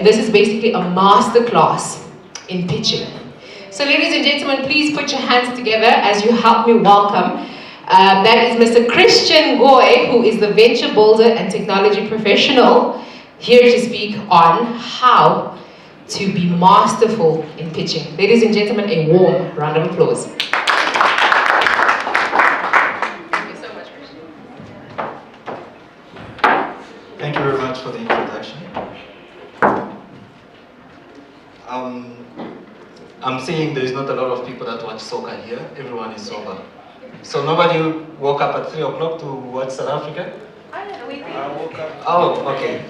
and this is basically a masterclass in pitching. So ladies and gentlemen, please put your hands together as you help me welcome. That is Mr. Christian Goy, who is the venture builder and technology professional, here to speak on how to be masterful in pitching. Ladies and gentlemen, a warm round of applause. Thank you so much, Christian. Thank you very much for the introduction. I'm seeing there is not a lot of people that watch soccer here. Everyone is sober. So nobody woke up at 3 o'clock to watch South Africa? I woke up. Oh, okay.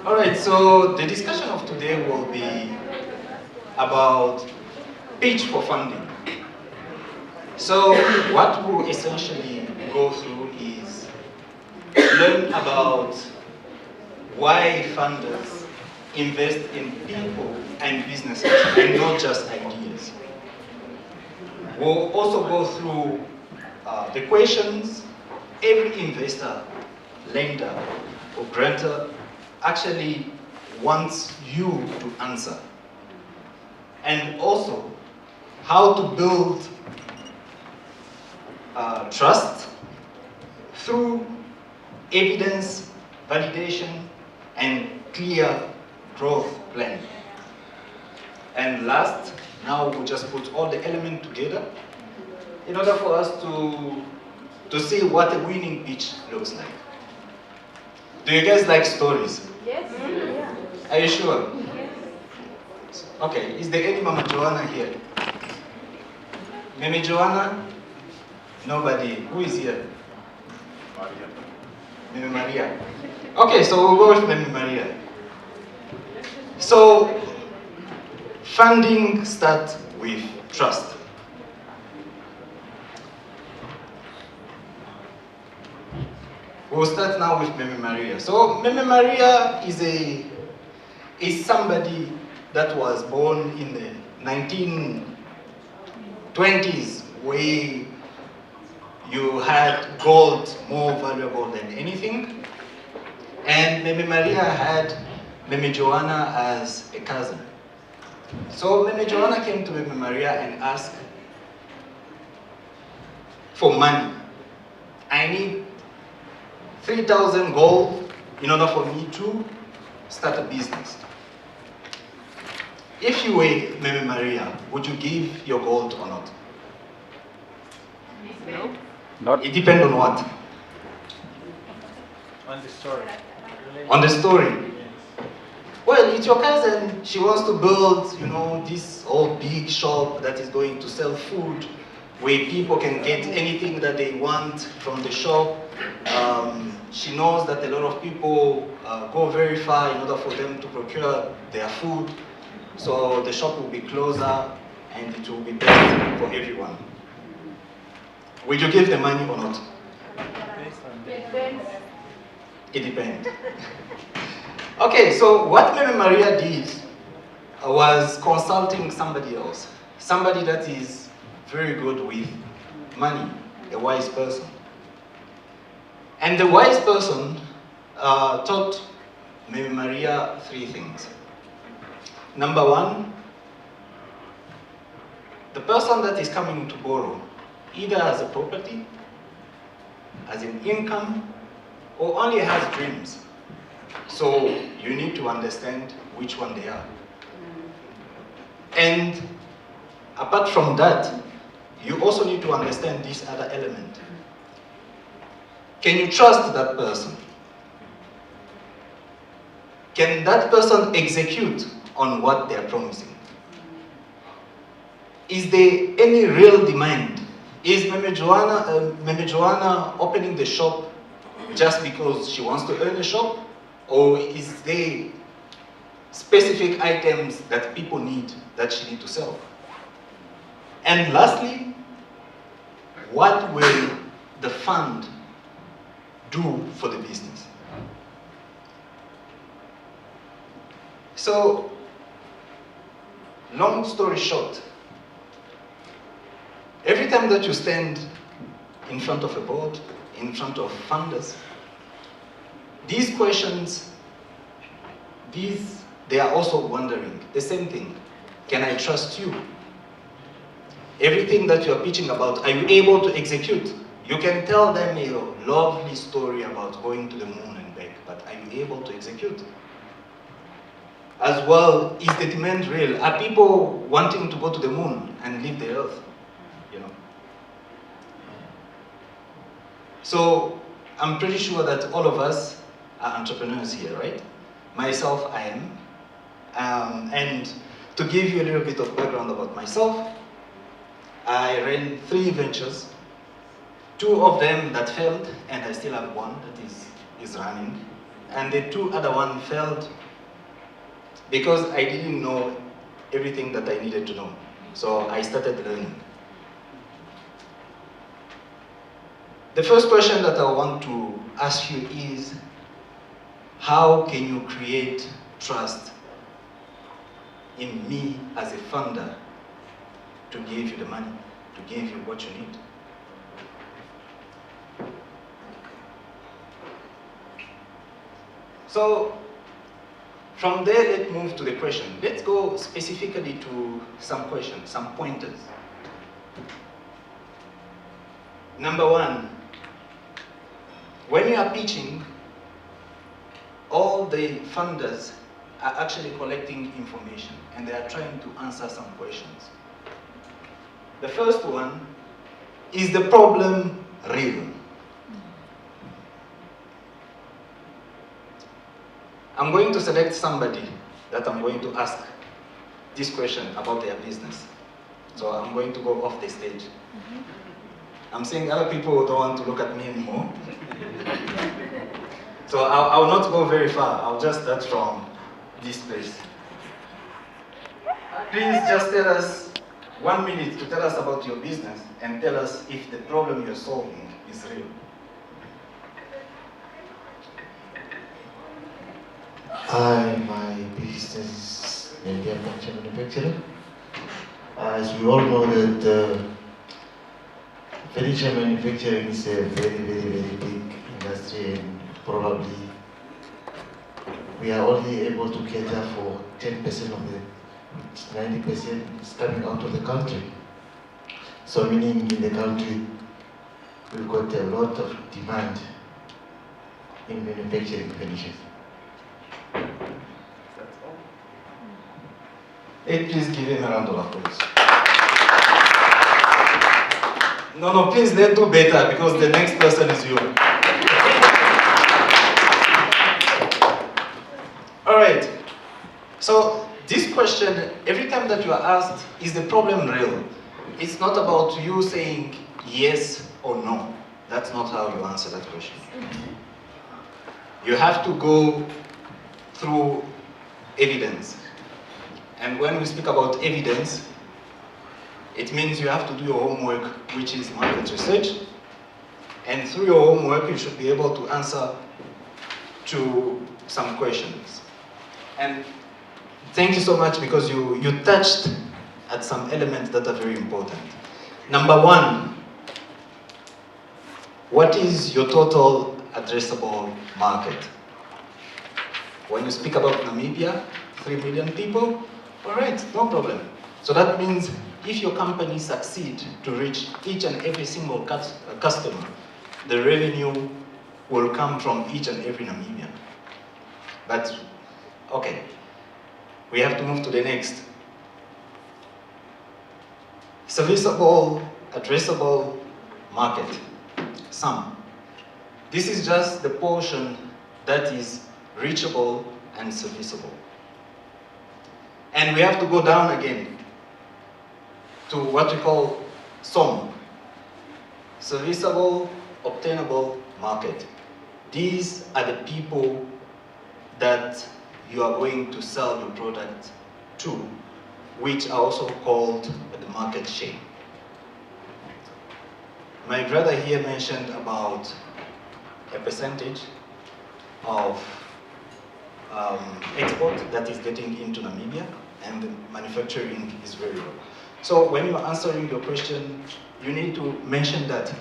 All right, so the discussion of today will be about pitch for funding. So what we'll essentially go through is learn about why funders invest in people and businesses and not just ideas. We'll also go through the questions every investor, lender, or grantor actually wants you to answer. And also, how to build trust through evidence, validation, and clear growth plan. And last, now we'll just put all the elements together in order for us to see what a winning pitch looks like. Do you guys like stories? Yes. Are you sure? Yes. Okay, is there any Mama Joanna here? Mimi Joanna? Nobody. Who is here? Maria. Mimi Maria. Okay, so we'll go with Mimi Maria. So, funding starts with trust. We'll start now with Mimi Maria. So, Mimi Maria is somebody that was born in the 1920s, where you had gold more valuable than anything. And Mimi Maria had Mimi Joanna as a cousin. So Mimi Joanna came to Mimi Maria and asked for money. I need 3,000 gold in order for me to start a business. If you were Mimi Maria, would you give your gold or not? No. Not. It depends on what? On the story. On the story. Well, it's your cousin. She wants to build, this old big shop that is going to sell food, where people can get anything that they want from the shop. She knows that a lot of people go very far in order for them to procure their food. So the shop will be closer and it will be best for everyone. Will you give the money or not? It depends. Okay, so what Mimi Maria did was consulting somebody else. Somebody that is very good with money, a wise person. And the wise person taught Mimi Maria 3 things. Number 1, the person that is coming to borrow either has a property, has an income, or only has dreams. So you need to understand which one they are. And apart from that, you also need to understand this other element. Can you trust that person? Can that person execute on what they are promising? Is there any real demand? Is Mimi Joanna opening the shop just because she wants to earn a shop? Or is there specific items that people need that she needs to sell? And lastly, what will the fund do for the business? So, long story short, every time that you stand in front of a board, in front of funders, these questions they are also wondering the same thing. Can I trust you? Everything that you're pitching about, are you able to execute? You can tell them a lovely story about going to the moon and back, but are you able to execute? As well, is the demand real? Are people wanting to go to the moon and leave the earth? You know. So I'm pretty sure that all of us are entrepreneurs here, right? Myself, I am. And to give you a little bit of background about myself, I ran 3 ventures, 2 of them that failed, and I still have 1 that is running. And the 2 other ones failed because I didn't know everything that I needed to know. So I started learning. The first question that I want to ask you is, how can you create trust in me as a funder to give you the money, to give you what you need? So, from there, let's move to the question. Let's go specifically to some questions, some pointers. Number 1, when you are pitching, all the funders are actually collecting information and they are trying to answer some questions. The first one, is the problem real? I'm going to select somebody that I'm going to ask this question about their business. So I'm going to go off the stage. I'm saying other people don't want to look at me anymore. So I'll not go very far. I'll just start from this place. Please just tell us 1 minute to tell us about your business and tell us if the problem you're solving is real. My business is maybe a furniture manufacturer. As we all know that furniture manufacturing is a very, very, very big industry, and probably we are only able to cater for 10% of the 90% is coming out of the country. So meaning in the country, we've got a lot of demand in manufacturing furniture. Hey, please give him a round of applause. No, please let's do better because the next person is you. All right. So this question, every time that you are asked, is the problem real? It's not about you saying yes or no. That's not how you answer that question. You have to go through evidence. And when we speak about evidence, it means you have to do your homework, which is market research. And through your homework, you should be able to answer to some questions. And thank you so much because you touched at some elements that are very important. Number 1, what is your total addressable market? When you speak about Namibia, 3 million people, all right, no problem. So that means if your company succeeds to reach each and every single customer, the revenue will come from each and every Namibian. But, okay, we have to move to the next. Serviceable, addressable market, SAM. This is just the portion that is reachable and serviceable. And we have to go down again to what we call SOM, serviceable, obtainable market. These are the people that you are going to sell your product to, which are also called the market share. My brother here mentioned about a percentage of export that is getting into Namibia, and the manufacturing is very low. So when you're answering your question, you need to mention that.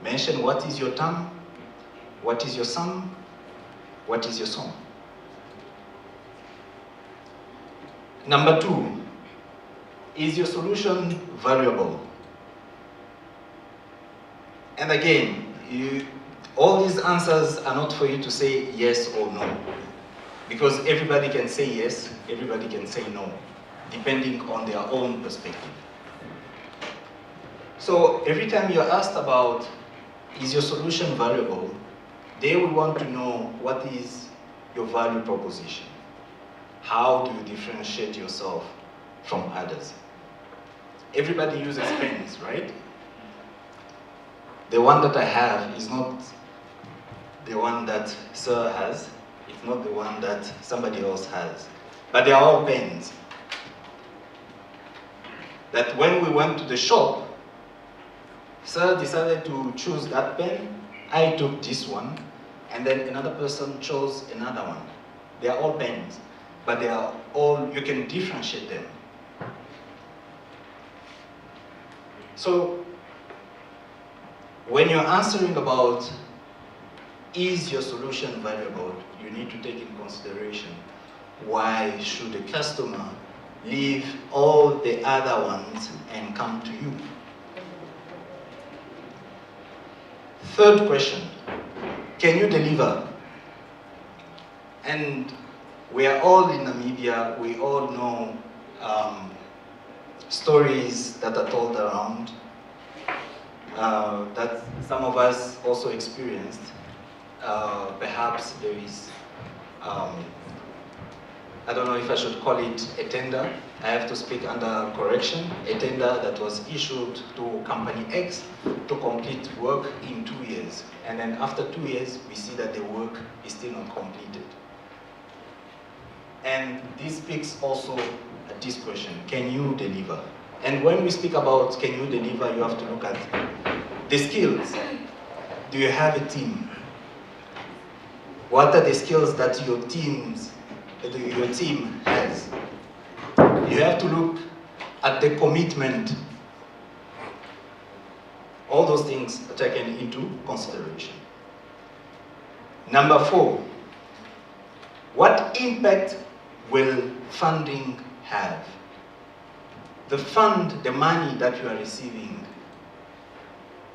Mention what is your TAM, what is your SAM, what is your SOM. Number 2, is your solution valuable? And again, all these answers are not for you to say yes or no, because everybody can say yes, everybody can say no, depending on their own perspective. So every time you're asked about, is your solution valuable, they will want to know what is your value proposition. How do you differentiate yourself from others? Everybody uses pens, right? The one that I have is not the one that Sir has. It's not the one that somebody else has. But they are all pens. That when we went to the shop, Sir decided to choose that pen, I took this one, and then another person chose another one. They are all pens, but they are all, you can differentiate them. So, when you're answering about, is your solution valuable, you need to take in consideration, why should a customer leave all the other ones and come to you? Third question, can you deliver? And we are all in Namibia, we all know stories that are told around, that some of us also experienced. Perhaps there is, I don't know if I should call it a tender. I have to speak under correction. A tender that was issued to company X to complete work in 2 years. And then after 2 years, we see that the work is still not completed. And this speaks also at this question, can you deliver? And when we speak about can you deliver, you have to look at the skills. Do you have a team? What are the skills that your team has? You have to look at the commitment. All those things are taken into consideration. Number 4, what impact will funding have? The fund, the money that you are receiving,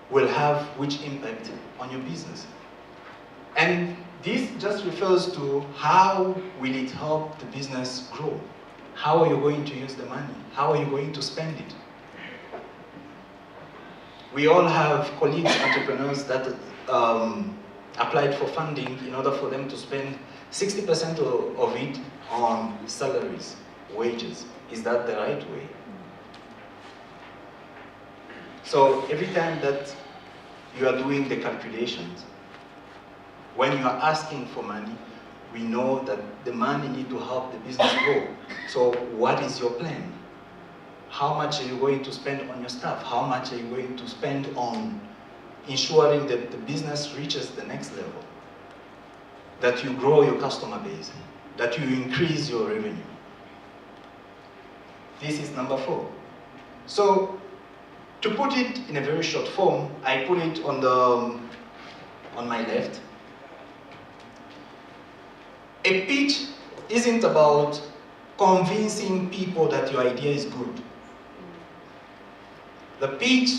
will have which impact on your business? And this just refers to how will it help the business grow? How are you going to use the money? How are you going to spend it? We all have colleagues, entrepreneurs that applied for funding in order for them to spend 60% of it on salaries, wages. Is that the right way? So every time that you are doing the calculations, when you are asking for money, we know that the money needs to help the business grow. So what is your plan? How much are you going to spend on your staff? How much are you going to spend on ensuring that the business reaches the next level? That you grow your customer base, that you increase your revenue. This is number 4. So, to put it in a very short form, I put it on my left. A pitch isn't about convincing people that your idea is good. The pitch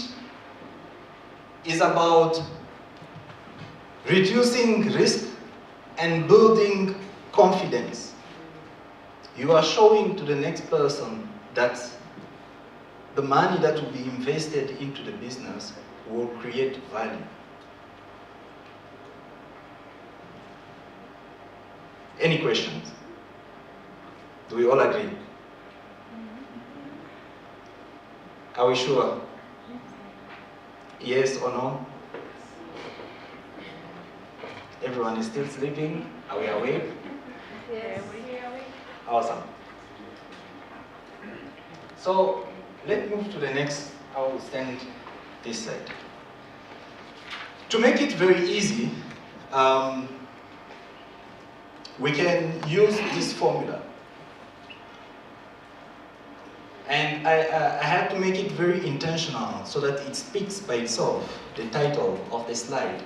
is about reducing risk and building confidence. You are showing to the next person that the money that will be invested into the business will create value. Any questions? Do we all agree? Are we sure? Yes or no? Everyone is still sleeping? Are we awake? Yes, we are awake. Awesome. So, let's move to the next. I will stand this side. To make it very easy, we can use this formula. And I had to make it very intentional so that it speaks by itself, the title of the slide.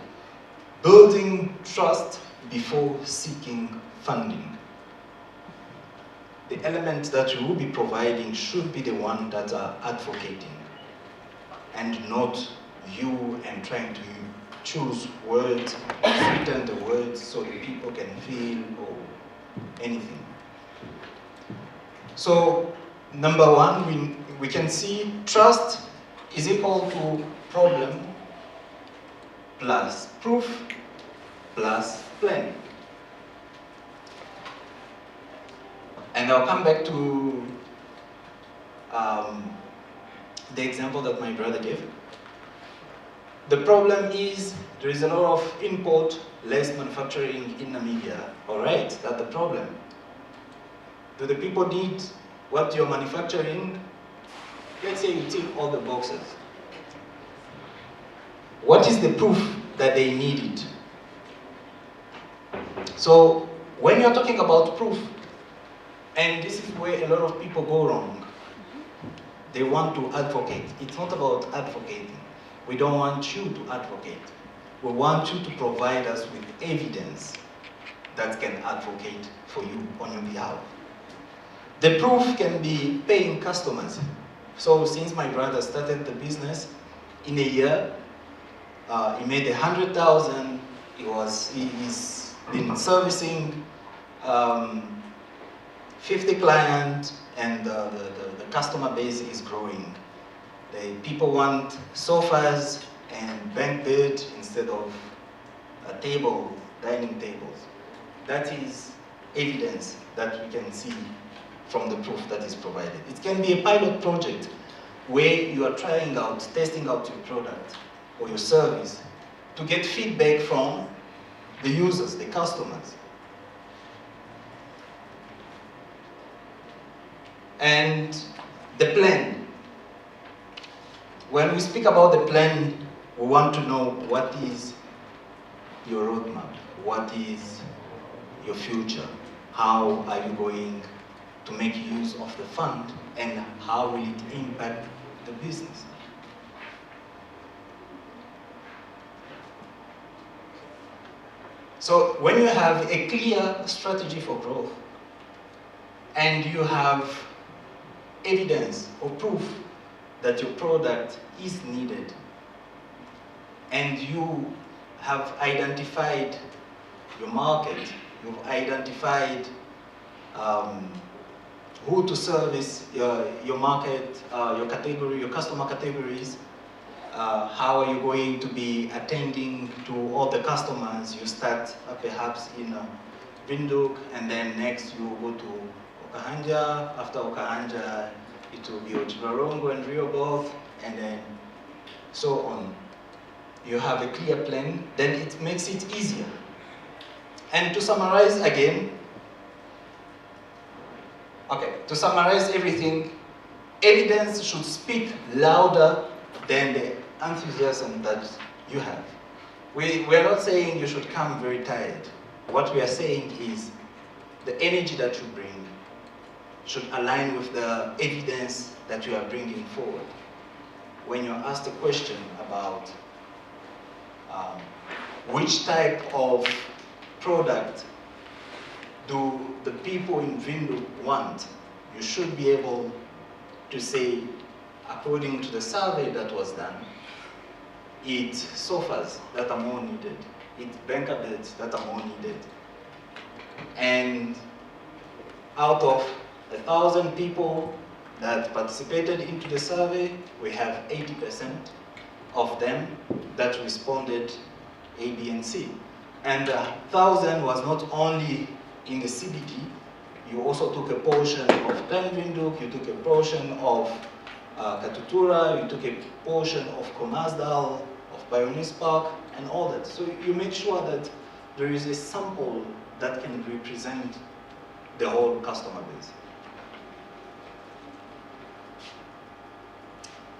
Building trust before seeking funding. the elements that you will be providing should be the one that are advocating, and not you and trying to choose words, sweeten the words so the people can feel or anything. So, number one, we can see trust is equal to problem plus proof plus plan. And I'll come back to the example that my brother gave. The problem is there is a lot of import, less manufacturing in Namibia. All right, that's the problem. Do the people need what you're manufacturing? Let's say you tick all the boxes. What is the proof that they need it? So when you're talking about proof, and this is where a lot of people go wrong, they want to advocate. It's not about advocating. We don't want you to advocate. We want you to provide us with evidence that can advocate for you on your behalf. The proof can be paying customers. So since my brother started the business, in a year, he made 100,000. He's been servicing 50 clients, and the customer base is growing. The people want sofas and bank bed instead of a table, dining tables. That is evidence that we can see from the proof that is provided. It can be a pilot project where you are trying out, testing out your product or your service to get feedback from the users, the customers. And the plan. When we speak about the plan, we want to know what is your roadmap, what is your future, how are you going to make use of the fund, and how will it impact the business. So when you have a clear strategy for growth, and you have evidence or proof that your product is needed, and you have identified your market, you've identified who to service, your market, your category, your customer categories, how are you going to be attending to all the customers. You start perhaps in Windhoek, and then next you go to Okahanja. After Okahanja, it will be Otjiwarongo and Rehoboth, and then so on. You have a clear plan, then it makes it easier. And to summarize again, to summarize everything, evidence should speak louder than the enthusiasm that you have. We're not saying you should come very tired. What we are saying is the energy that you bring should align with the evidence that you are bringing forward. When you're asked a question about which type of product do the people in Windhoek want, you should be able to say, according to the survey that was done, it's sofas that are more needed, it's banker beds that are more needed. And out of 1,000 people that participated into the survey, we have 80% of them that responded A, B, and C. And 1,000 was not only in the CBD, you also took a portion of Klein Windhoek, you took a portion of Katutura, you took a portion of Komasdal, of Pioneers Park, and all that. So you make sure that there is a sample that can represent the whole customer base.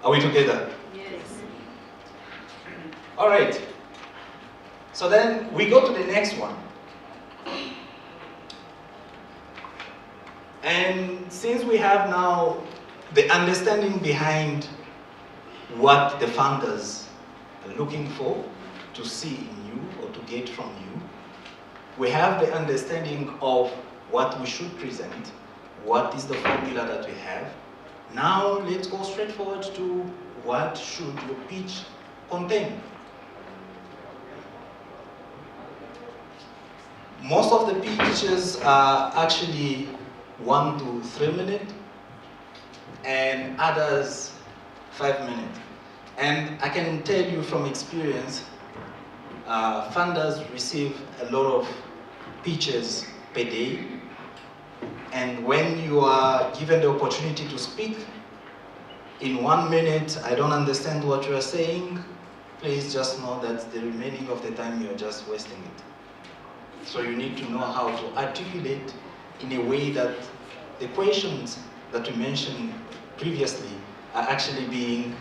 Are we together? Yes. All right. So then we go to the next one. And since we have now the understanding behind what the funders are looking for to see in you or to get from you, we have the understanding of what we should present. what is the formula that we have. Now let's go straight forward to what should your pitch contain. Most of the pitches are actually 1 to 3 minutes, and others 5 minutes. And I can tell you from experience, funders receive a lot of pitches per day. And when you are given the opportunity to speak, in 1 minute, I don't understand what you are saying, please just know that the remaining of the time you're just wasting it. So you need to know how to articulate in a way that the questions that we mentioned previously are actually being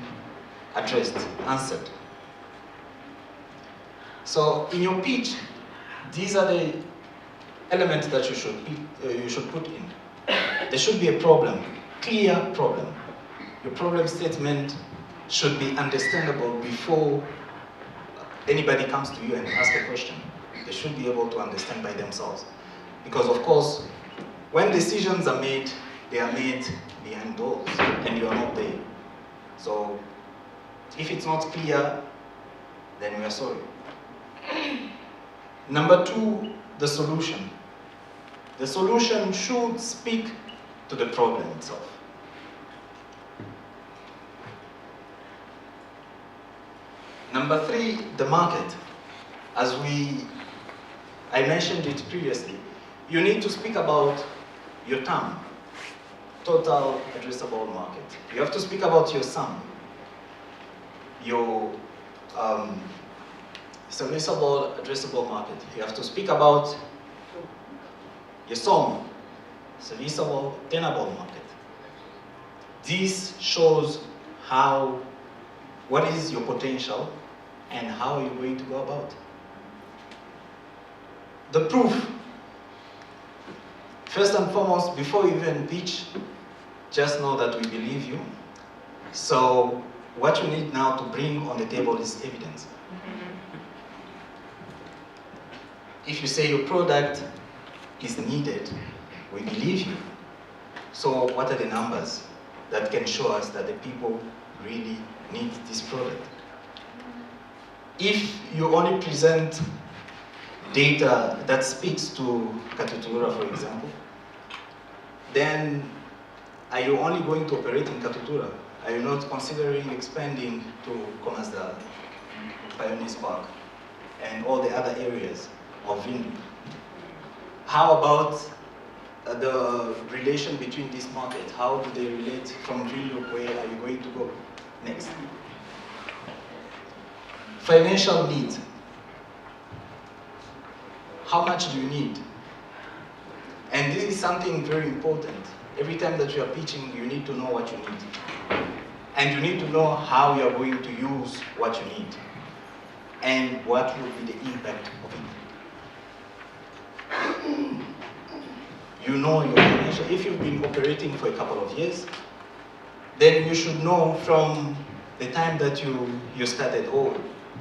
addressed, answered. So in your pitch, these are the elements that you should put in. There should be a problem, clear problem. Your problem statement should be understandable before anybody comes to you and asks a question. They should be able to understand by themselves. Because of course, when decisions are made, they are made behind doors and you are not there. So if it's not clear, then we are sorry. Number 2, the solution. The solution should speak to the problem itself. Number 3, the market. As I mentioned it previously, you need to speak about your TAM, total addressable market. You have to speak about your SUM, your serviceable addressable market. You have to speak about your SOM, serviceable tenable market. This shows what is your potential and how you're going to go about. The proof. First and foremost, before you even pitch, just know that we believe you. So what you need now to bring on the table is evidence. If you say your product is needed, we believe you. So what are the numbers that can show us that the people really need this product? If you only present data that speaks to Katutura, for example, then are you only going to operate in Katutura? Are you not considering expanding to Komasda, Pioneers Park, and all the other areas of Vindu? How about the relation between this market? How do they relate from Vindu? Where are you going to go next? Financial need. How much do you need? And this is something very important. Every time that you are pitching, you need to know what you need. And you need to know how you are going to use what you need. And what will be the impact of it. You know your financial. If you've been operating for a couple of years, then you should know from the time that you started,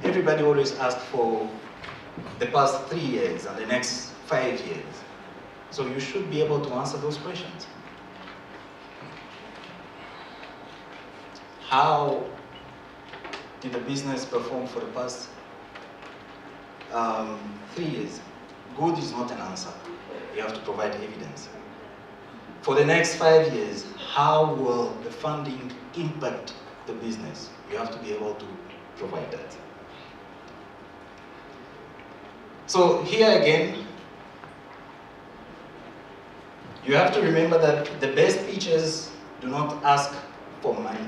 everybody always asks for the past 3 years and the next 5 years. So you should be able to answer those questions. How did the business perform for the past 3 years? Good is not an answer. You have to provide evidence. For the next 5 years, how will the funding impact the business? You have to be able to provide that. So here again, you have to remember that the best pitches do not ask for money.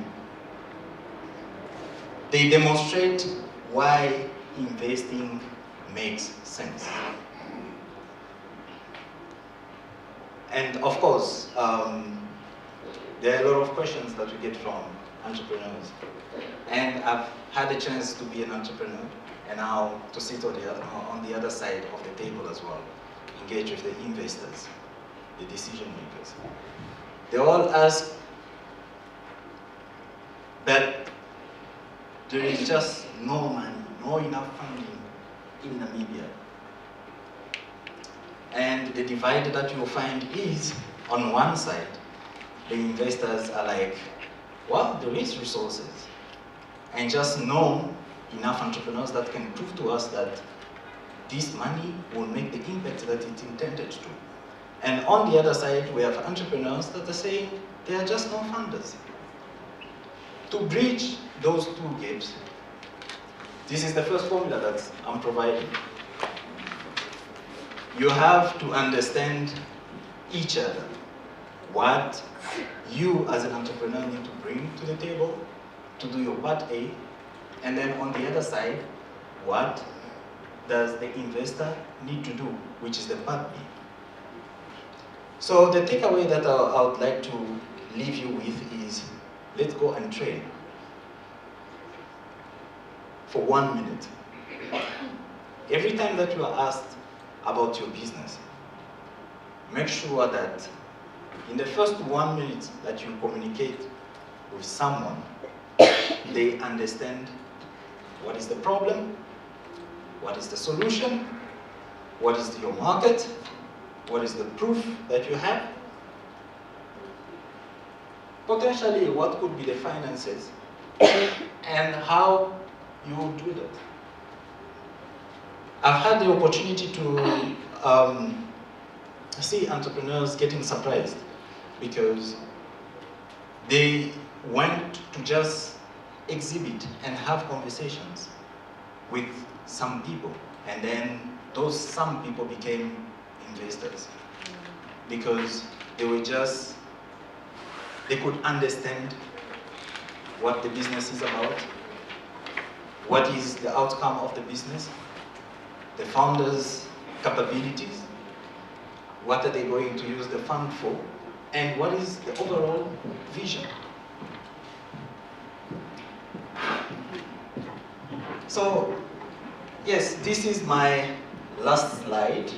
They demonstrate why investing makes sense. And of course, there are a lot of questions that we get from entrepreneurs. And I've had a chance to be an entrepreneur and now to sit on the other side of the table as well, engage with the investors, the decision makers. They all ask that there is just no money, no enough funding in Namibia. And the divide that you'll find is on one side, the investors are like, well, there is resources. And just know enough entrepreneurs that can prove to us that this money will make the impact that it intended to. And on the other side, we have entrepreneurs that are saying they are just non-funders. To bridge those two gaps, this is the first formula that I'm providing. You have to understand each other. What you as an entrepreneur need to bring to the table to do your part A, and then on the other side, what does the investor need to do, which is the part B. So the takeaway that I would like to leave you with is, let's go and train for 1 minute. Every time that you are asked about your business, make sure that in the first 1 minute that you communicate with someone, they understand what is the problem, what is the solution, what is your market, what is the proof that you have, potentially what could be the finances, and how you will do that. I've had the opportunity to see entrepreneurs getting surprised because they went to just exhibit and have conversations with some people, and then those some people became investors because they could understand what the business is about, what is the outcome of the business, the founders' capabilities, what are they going to use the fund for, and what is the overall vision. So, yes, this is my last slide.